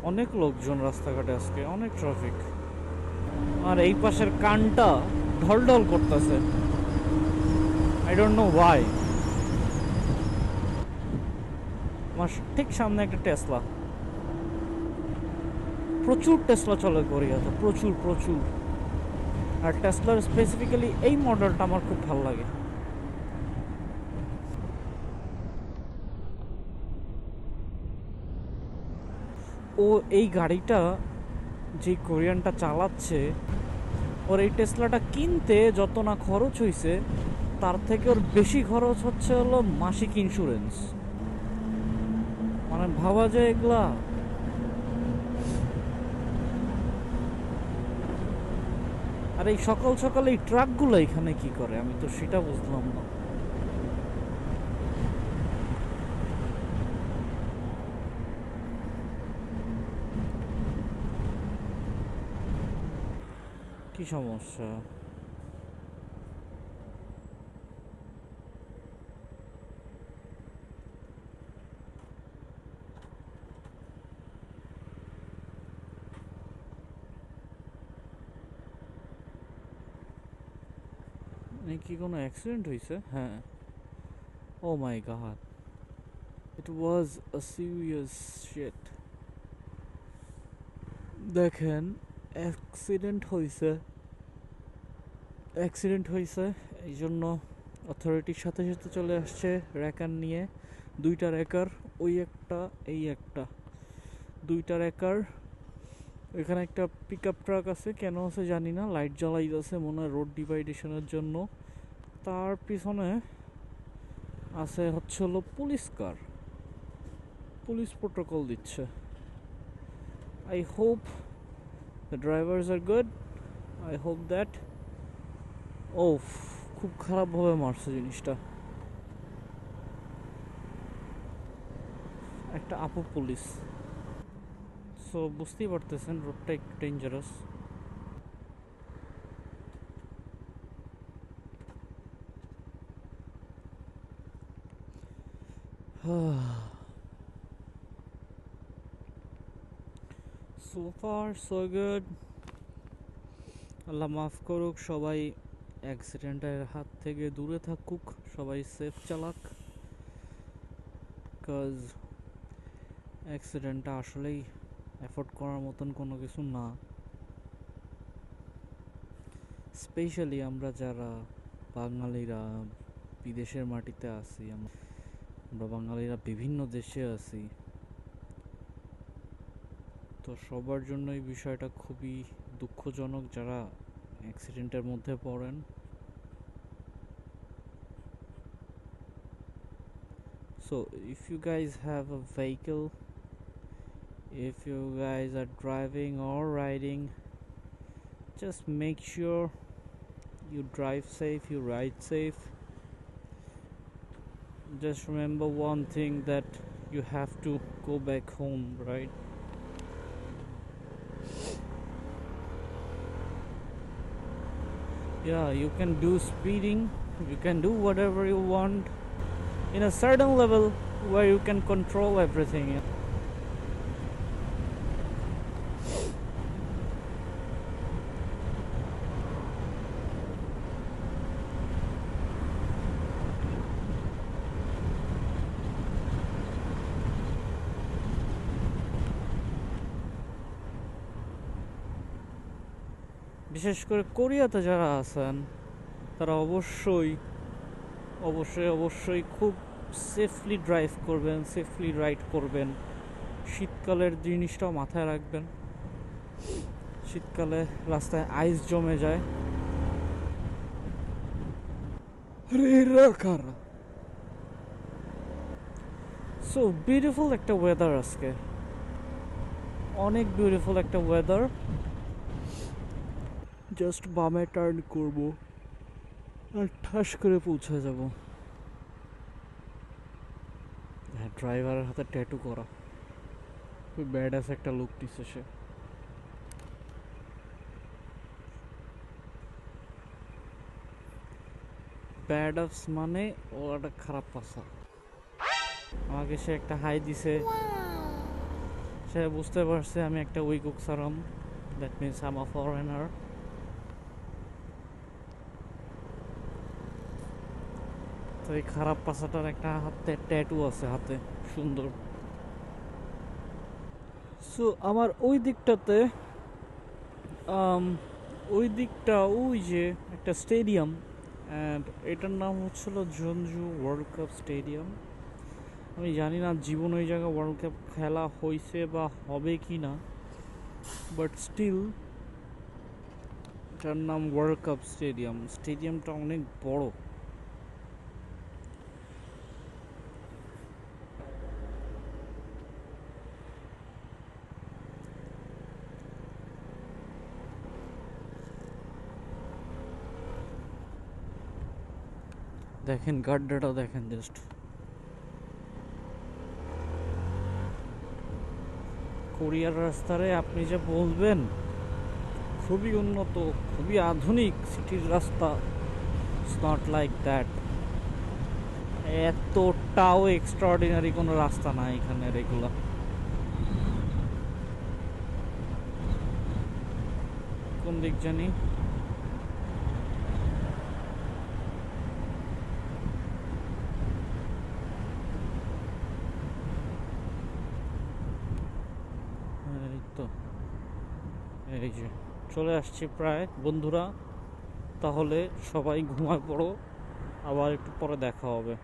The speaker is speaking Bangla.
অনেক লোকজন রাস্তাঘাটে, আজকে অনেক ট্রাফিক। আর এই পাশের কানটা ঢলঢল করতেছে, আই ডোন্ট নো ওয়াই। আমার ঠিক সামনে একটা টেসলা, প্রচুর টেসলা চলে কোরিয়াতে, প্রচুর প্রচুর। আর টেসলার স্পেসিফিক্যালি এই মডেলটা আমার খুব ভালো লাগে। ও এই গাড়িটা যে কোরিয়ানটা চালাচ্ছে, ওর এই টেসলাটা কিনতে যত না খরচ হয়েছে, তার থেকে ওর বেশি খরচ হচ্ছে হলো মাসিক ইন্স্যুরেন্স। মানে ভাবা যায় এগুলা। আর এই সকাল সকাল এই ট্রাকগুলো এখানে কি করে, আমি তো সেটা বুঝলাম না। কি সমস্যা? কি কোনো অ্যাক্সিডেন্ট হয়েছে? হ্যাঁ। Oh my god, it was a serious shit. দেখেন, অ্যাক্সিডেন্ট হয়েছে এই জন্য অথরিটির সাথে সাথে চলে আসছে র্যাকার নিয়ে। দুইটা র্যাকার, ওই একটা এই একটা, দুইটা র্যাকার। এখানে একটা পিক আপ ট্রাক আছে, কেন আছে জানি না, লাইট জ্বালাইতেছে মনে হয় রোড ডিভাইডেশনের জন্য। তার পিছনে আছে হচ্ছে হলো পুলিশ কার, পুলিশ প্রোটোকল দিচ্ছে। I hope the drivers are good, I hope that. ও, খুব খারাপভাবে মারছে জিনিসটা। একটা আপু পুলিশ। সো বুঝতেই পারতেছেন রোডটা একটু dangerous. So far so good. Allah মাফ করুক, সবাই অ্যাক্সিডেন্টের হাত থেকে দূরে থাকুক, সবাই সেফ চালাক। বিকজ অ্যাক্সিডেন্টটা আসলেই অ্যাফোর্ড করার মতন কোনো কিছু না। স্পেশালি আমরা যারা বাঙালিরা বিদেশের মাটিতে আছি, আমরা বাঙালিরা বিভিন্ন দেশে আছি, তো সবার জন্য এই বিষয়টা খুবই দুঃখজনক যারা অ্যাক্সিডেন্টের মধ্যে পড়েন। So if you guys have a vehicle, if you guys are driving or riding, just make sure you drive safe, you ride safe. Just remember one thing, that you have to go back home, right? Yeah, you can do speeding, you can do whatever you want in a certain level where you can control everything. বিশেষ করে কোরিয়াতে যারা আছেন, তারা অবশ্যই অবশ্যই অবশ্যই খুব সেফলি ড্রাইভ করবেন, সেফলি রাইড করবেন। শীতকালের জিনিসটাও মাথায় রাখবেন, শীতকালে রাস্তায় আইস জমে যায়। সো বিউটিফুল একটা ওয়েদার আজকে, অনেক বিউটিফুল একটা ওয়েদার। জাস্ট বামে টার্ন করব আর ঠাস করে পৌঁছে যাব। হ্যাঁ, ড্রাইভারের হাতে ট্যাটু করা, খুব ব্যাড অ্যাস একটা লুক দিচ্ছে সে। ব্যাড অ্যাপস মানে ও একটা খারাপ পাশা। আমাকে সে একটা হাই দিছে, সে বুঝতে পারছে আমি একটা উইগুক সারাম, that means I'm a foreigner. তো এই খারাপ পাশাটার একটা হাতে ট্যাটু আছে হাতে, সুন্দর। সো আমার ওই দিকটাতে আম, ওই দিকটা ওই যে একটা স্টেডিয়াম, অ্যান্ড এটার নাম হচ্ছিল জঞ্জু ওয়ার্ল্ড কাপ স্টেডিয়াম। আমি জানি না জীবন ওই জায়গায় ওয়ার্ল্ড কাপ খেলা হয়েছে বা হবে কি না, বাট স্টিল এটার নাম ওয়ার্ল্ড কাপ স্টেডিয়াম। স্টেডিয়ামটা অনেক বড়। দেখেন গাড্ডাটা দেখেন জাস্ট। কোরিয়ার রাস্তারে আপনি যে বলবেন খুবই উন্নত, খুবই আধুনিক সিটির রাস্তা, ইটস নট লাইক দ্যাট। এতটাও এক্সট্রাঅর্ডিনারি কোনো রাস্তা না এখানের এগুলা। কোন দিক জানি, এই তো, এই যে চলে আসছি প্রায় বন্ধুরা। তাহলে সবাই ঘুমায় পড়ো, আবার একটু পরে দেখা হবে।